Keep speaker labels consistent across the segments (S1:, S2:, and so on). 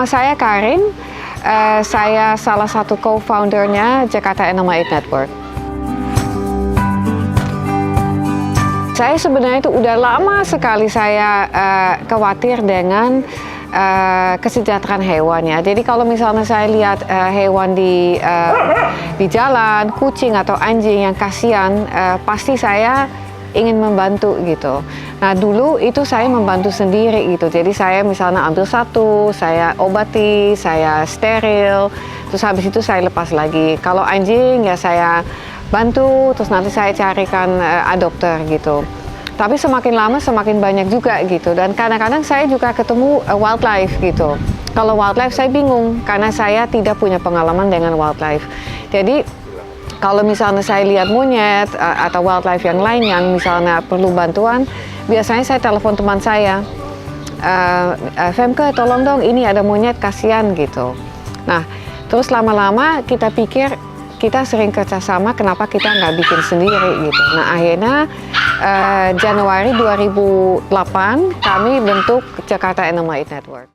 S1: saya Karin, saya salah satu co-foundernya Jakarta Animal Aid Network. Saya sebenarnya itu udah lama sekali saya khawatir dengan kesejahteraan hewan ya. Jadi kalau misalnya saya lihat hewan di jalan, kucing atau anjing yang kasihan, pasti saya ingin membantu gitu. Nah dulu itu saya membantu sendiri gitu. Jadi saya misalnya ambil satu, saya obati, saya steril, terus habis itu saya lepas lagi. Kalau anjing ya saya bantu, terus nanti saya carikan adopter gitu. Tapi semakin lama semakin banyak juga gitu, dan kadang-kadang saya juga ketemu wildlife gitu. Kalau wildlife saya bingung karena saya tidak punya pengalaman dengan wildlife. Jadi kalau misalnya saya lihat monyet atau wildlife yang lain yang misalnya perlu bantuan, biasanya saya telepon teman saya, Femke tolong dong ini ada monyet kasihan gitu. Nah terus lama-lama kita pikir kita sering kerjasama, kenapa kita nggak bikin sendiri gitu. Nah akhirnya Januari 2008 kami bentuk Jakarta Animal Aid Network.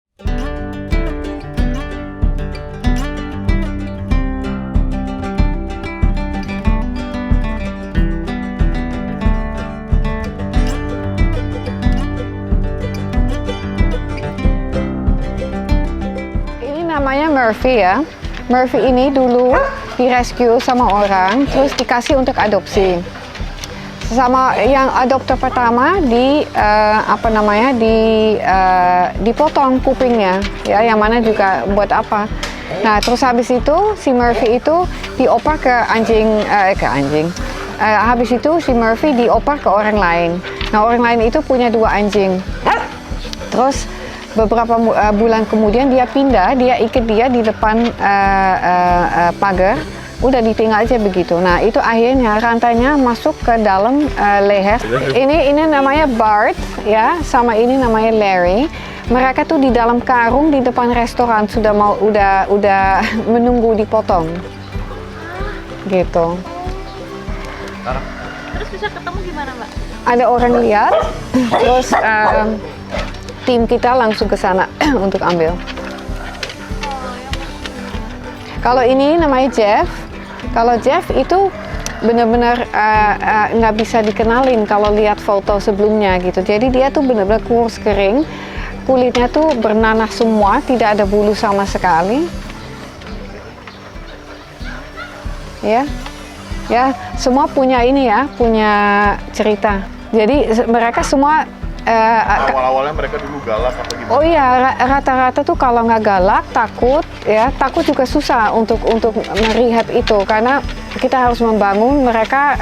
S1: Ini namanya Murphy ya. Murphy ini dulu direscue sama orang, terus dikasih untuk adopsi. Sama yang adopter pertama dipotong kupingnya, ya, yang mana juga buat apa. Nah, terus habis itu si Murphy itu dioper ke anjing. Habis itu si Murphy dioper ke orang lain. Nah, orang lain itu punya 2 anjing. Terus beberapa bulan kemudian dia pindah, dia ikat dia di depan pagar, udah ditinggal aja begitu. Nah itu akhirnya rantainya masuk ke dalam leher. Ini namanya Bart ya, sama ini namanya Larry. Mereka tuh di dalam karung di depan restoran udah menunggu dipotong, gitu.
S2: Terus bisa ketemu gimana Mbak?
S1: Ada orang lihat, terus tim kita langsung ke sana untuk ambil. Kalau ini namanya Jeff. Kalau Jeff itu benar-benar nggak bisa dikenalin kalau lihat foto sebelumnya gitu. Jadi dia tuh benar-benar kurus kering, kulitnya tuh bernanah semua, tidak ada bulu sama sekali. Ya, semua punya ini ya, punya cerita. Jadi mereka semua
S3: awal-awalnya mereka dulu galak atau gimana?
S1: Oh iya, rata-rata tuh kalau nggak galak, takut juga susah untuk merehab itu, karena kita harus membangun mereka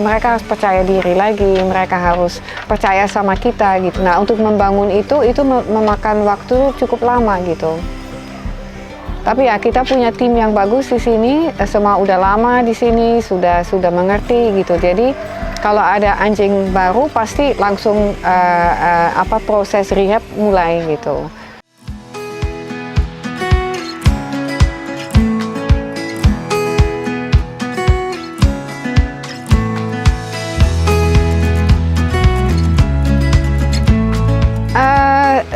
S1: mereka harus percaya diri lagi, mereka harus percaya sama kita gitu. Nah untuk membangun itu memakan waktu cukup lama gitu. Tapi ya kita punya tim yang bagus di sini, semua udah lama di sini, sudah mengerti gitu. Jadi kalau ada anjing baru pasti langsung proses rehab mulai gitu.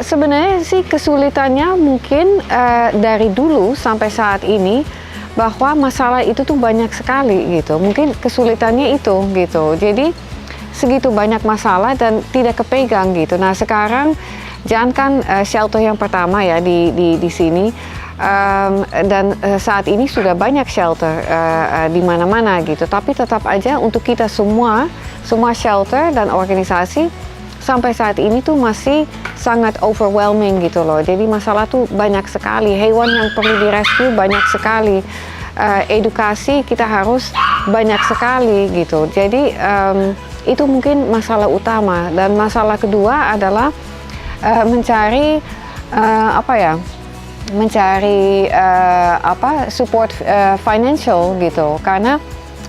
S1: Sebenarnya sih kesulitannya mungkin dari dulu sampai saat ini, bahwa masalah itu tuh banyak sekali gitu. Mungkin kesulitannya itu gitu. Jadi segitu banyak masalah dan tidak kepegang gitu. Nah sekarang jangankan shelter yang pertama ya di sini, dan saat ini sudah banyak shelter di mana-mana gitu. Tapi tetap aja untuk kita semua shelter dan organisasi sampai saat ini tuh masih sangat overwhelming gitu loh. Jadi masalah tuh banyak sekali, hewan yang perlu direscue banyak sekali, edukasi kita harus banyak sekali gitu. Jadi itu mungkin masalah utama. Dan masalah kedua adalah mencari support financial gitu, karena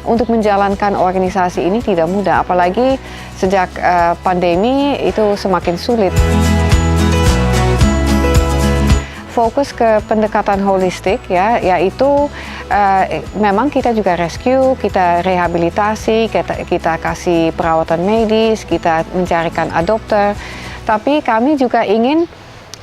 S1: untuk menjalankan organisasi ini tidak mudah, apalagi sejak pandemi itu semakin sulit. Fokus ke pendekatan holistik ya, yaitu memang kita juga rescue, kita rehabilitasi, kita kasih perawatan medis, kita mencarikan adopter, tapi kami juga ingin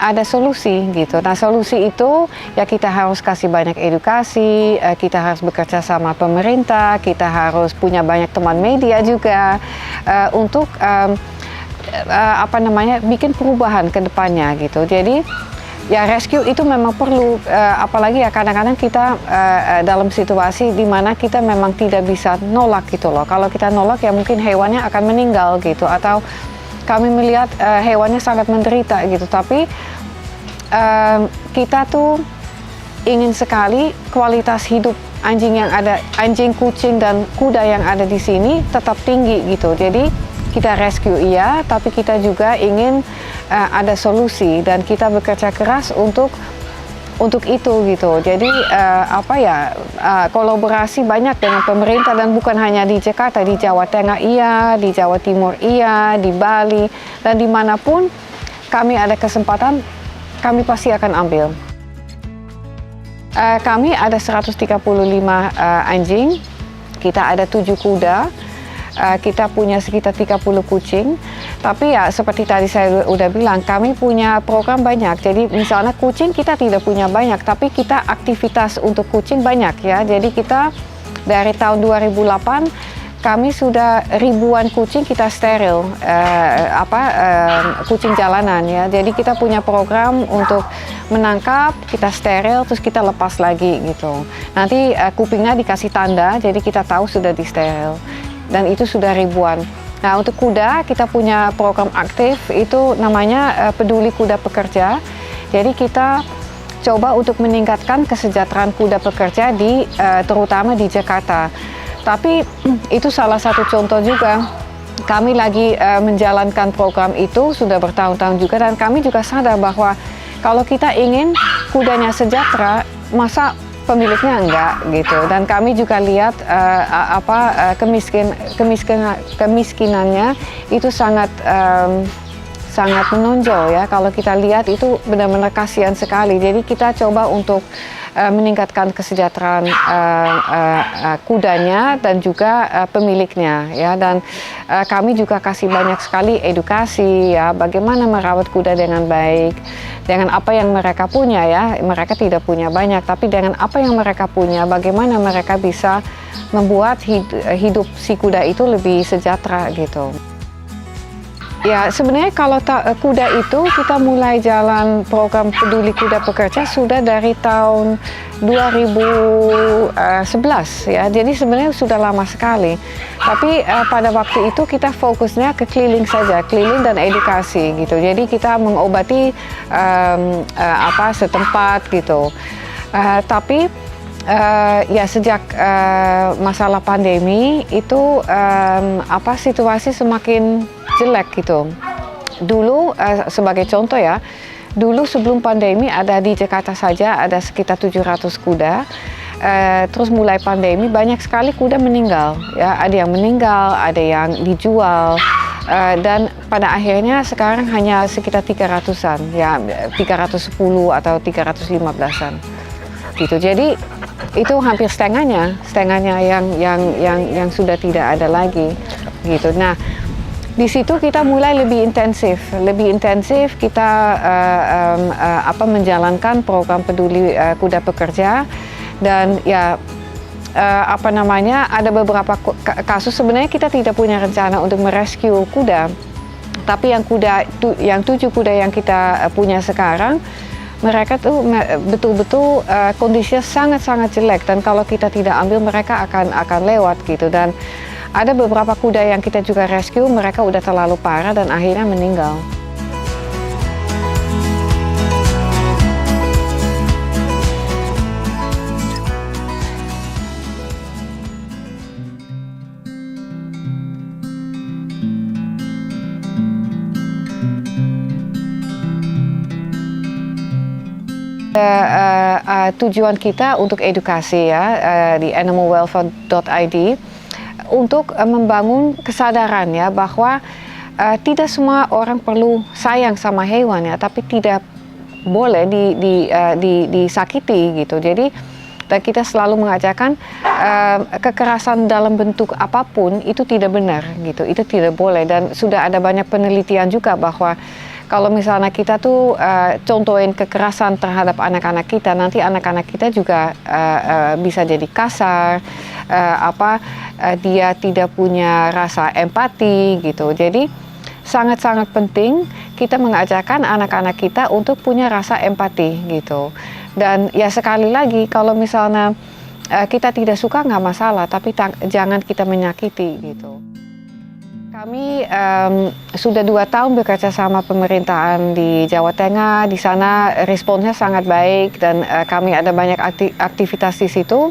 S1: ada solusi gitu. Nah solusi itu ya kita harus kasih banyak edukasi, kita harus bekerja sama pemerintah, kita harus punya banyak teman media juga untuk bikin perubahan ke depannya gitu. Jadi ya rescue itu memang perlu, apalagi ya kadang-kadang kita dalam situasi di mana kita memang tidak bisa nolak gitu loh. Kalau kita nolak ya mungkin hewannya akan meninggal gitu, atau kami melihat hewannya sangat menderita gitu, tapi kita tuh ingin sekali kualitas hidup anjing, kucing dan kuda yang ada di sini tetap tinggi gitu. Jadi kita rescue iya, tapi kita juga ingin ada solusi dan kita bekerja keras untuk itu gitu. Jadi kolaborasi banyak dengan pemerintah, dan bukan hanya di Jakarta, di Jawa Tengah iya, di Jawa Timur iya, di Bali, dan dimanapun kami ada kesempatan, kami pasti akan ambil. Kami ada 135 anjing, kita ada 7 kuda, kita punya sekitar 30 kucing. Tapi ya seperti tadi saya udah bilang, kami punya program banyak. Jadi misalnya kucing kita tidak punya banyak, tapi kita aktivitas untuk kucing banyak ya. Jadi kita dari tahun 2008 kami sudah ribuan kucing kita steril, kucing jalanan ya. Jadi kita punya program untuk menangkap, kita steril, terus kita lepas lagi gitu. Nanti kupingnya dikasih tanda, jadi kita tahu sudah disteril. Dan itu sudah ribuan. Nah untuk kuda kita punya program aktif, itu namanya Peduli Kuda Pekerja. Jadi kita coba untuk meningkatkan kesejahteraan kuda pekerja terutama di Jakarta. Tapi itu salah satu contoh juga. Kami lagi menjalankan program itu sudah bertahun-tahun juga, dan kami juga sadar bahwa kalau kita ingin kudanya sejahtera, masa pemiliknya enggak gitu. Dan kami juga lihat kemiskinannya itu sangat menonjol ya. Kalau kita lihat itu benar-benar kasihan sekali. Jadi kita coba untuk meningkatkan kesejahteraan kudanya dan juga pemiliknya ya. Dan kami juga kasih banyak sekali edukasi ya, bagaimana merawat kuda dengan baik, dengan apa yang mereka punya ya. Mereka tidak punya banyak, tapi dengan apa yang mereka punya, bagaimana mereka bisa membuat hidup si kuda itu lebih sejahtera gitu. Ya sebenarnya kalau kuda itu kita mulai jalan program Peduli Kuda Pekerja sudah dari tahun 2011 ya. Jadi sebenarnya sudah lama sekali. Tapi pada waktu itu kita fokusnya ke keliling saja, keliling dan edukasi gitu. Jadi kita mengobati setempat gitu. Tapi ya sejak masalah pandemi itu situasi semakin jelek gitu. Dulu sebagai contoh ya, dulu sebelum pandemi ada di Jakarta saja ada sekitar 700 kuda. Terus mulai pandemi banyak sekali kuda meninggal ya, ada yang meninggal, ada yang dijual. Dan pada akhirnya sekarang hanya sekitar 300-an ya, 310 atau 315-an gitu. Jadi itu hampir setengahnya yang sudah tidak ada lagi gitu. Nah di situ kita mulai lebih intensif kita menjalankan program Peduli Kuda Pekerja. Dan ya ada beberapa kasus sebenarnya kita tidak punya rencana untuk merescue kuda, tapi yang 7 kuda yang kita punya sekarang, mereka tuh betul-betul kondisinya sangat-sangat jelek, dan kalau kita tidak ambil mereka akan lewat gitu. Dan ada beberapa kuda yang kita juga rescue, mereka udah terlalu parah dan akhirnya meninggal. Tujuan kita untuk edukasi ya di animalwelfare.id untuk membangun kesadaran ya bahwa tidak semua orang perlu sayang sama hewan ya, tapi tidak boleh disakiti gitu. Jadi kita selalu mengajarkan kekerasan dalam bentuk apapun itu tidak benar gitu, itu tidak boleh. Dan sudah ada banyak penelitian juga bahwa kalau misalnya kita tuh contohin kekerasan terhadap anak-anak kita, nanti anak-anak kita juga bisa jadi kasar, dia tidak punya rasa empati gitu. Jadi sangat-sangat penting kita mengajarkan anak-anak kita untuk punya rasa empati gitu. Dan ya sekali lagi, kalau misalnya kita tidak suka nggak masalah, tapi jangan kita menyakiti gitu. Kami sudah 2 tahun bekerja sama pemerintahan di Jawa Tengah. Di sana responsnya sangat baik dan kami ada banyak aktivitas di situ.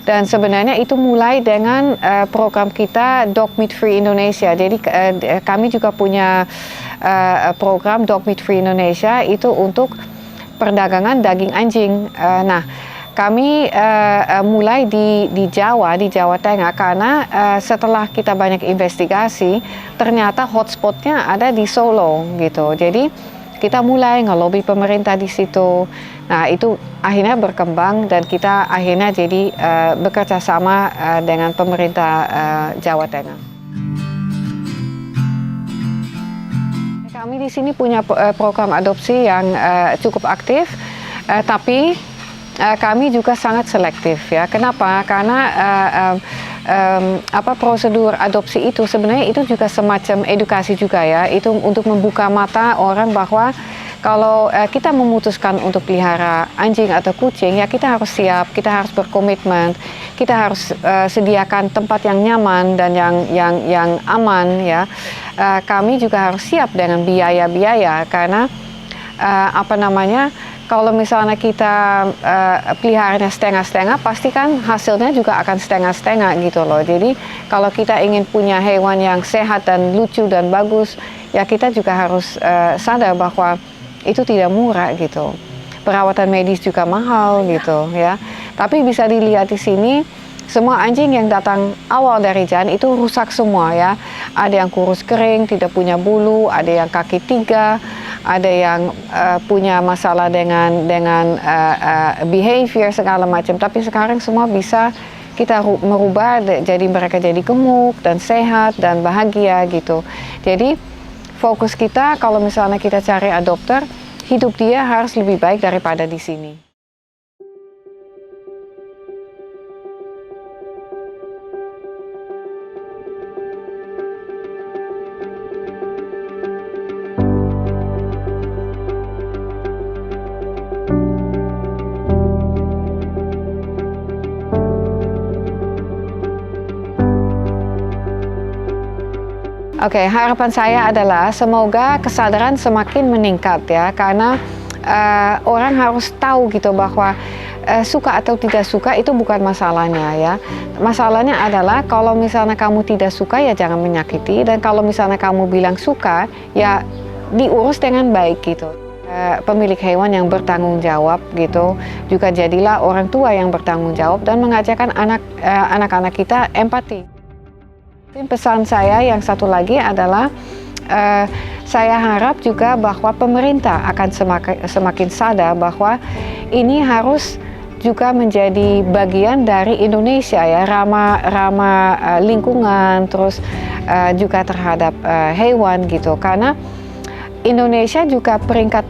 S1: Dan sebenarnya itu mulai dengan program kita Dog Meat Free Indonesia. Jadi kami juga punya program Dog Meat Free Indonesia itu untuk perdagangan daging anjing. Kami mulai di Jawa Tengah karena setelah kita banyak investigasi, ternyata hotspotnya ada di Solo gitu. Jadi kita mulai ngelobi pemerintah di situ. Nah itu akhirnya berkembang dan kita akhirnya jadi bekerja sama dengan pemerintah Jawa Tengah. Kami di sini punya program adopsi yang cukup aktif, tapi kami juga sangat selektif ya. Kenapa? Karena prosedur adopsi itu sebenarnya itu juga semacam edukasi juga ya. Itu untuk membuka mata orang bahwa kalau kita memutuskan untuk pelihara anjing atau kucing ya kita harus siap, kita harus berkomitmen, kita harus sediakan tempat yang nyaman dan yang aman ya. Kami juga harus siap dengan biaya-biaya karena kalau misalnya kita peliharanya setengah-setengah, pasti kan hasilnya juga akan setengah-setengah gitu loh. Jadi kalau kita ingin punya hewan yang sehat dan lucu dan bagus, ya kita juga harus sadar bahwa itu tidak murah gitu. Perawatan medis juga mahal gitu ya. Tapi bisa dilihat di sini, semua anjing yang datang awal dari Jan itu rusak semua ya. Ada yang kurus kering, tidak punya bulu, ada yang kaki 3. Ada yang punya masalah dengan behavior segala macam, tapi sekarang semua bisa kita merubah jadi mereka jadi gemuk dan sehat dan bahagia gitu. Jadi fokus kita kalau misalnya kita cari adopter, hidup dia harus lebih baik daripada di sini. Oke, harapan saya adalah semoga kesadaran semakin meningkat ya, karena orang harus tahu gitu bahwa suka atau tidak suka itu bukan masalahnya ya. Masalahnya adalah kalau misalnya kamu tidak suka ya jangan menyakiti, dan kalau misalnya kamu bilang suka ya diurus dengan baik gitu. Pemilik hewan yang bertanggung jawab gitu, juga jadilah orang tua yang bertanggung jawab dan mengajarkan anak-anak kita empati. Pesan saya yang satu lagi adalah saya harap juga bahwa pemerintah akan semakin sadar bahwa ini harus juga menjadi bagian dari Indonesia ya, ramah lingkungan, terus juga terhadap hewan gitu, karena Indonesia juga peringkat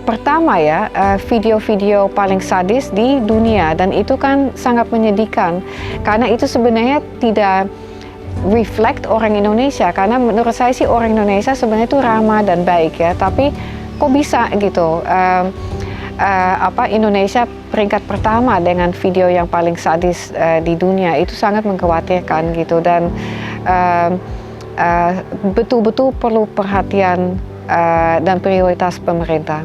S1: pertama ya video-video paling sadis di dunia, dan itu kan sangat menyedihkan karena itu sebenarnya tidak reflect orang Indonesia, karena menurut saya sih orang Indonesia sebenarnya itu ramah dan baik ya, tapi kok bisa gitu Indonesia peringkat pertama dengan video yang paling sadis di dunia, itu sangat mengkhawatirkan gitu, dan betul-betul perlu perhatian dan prioritas pemerintah.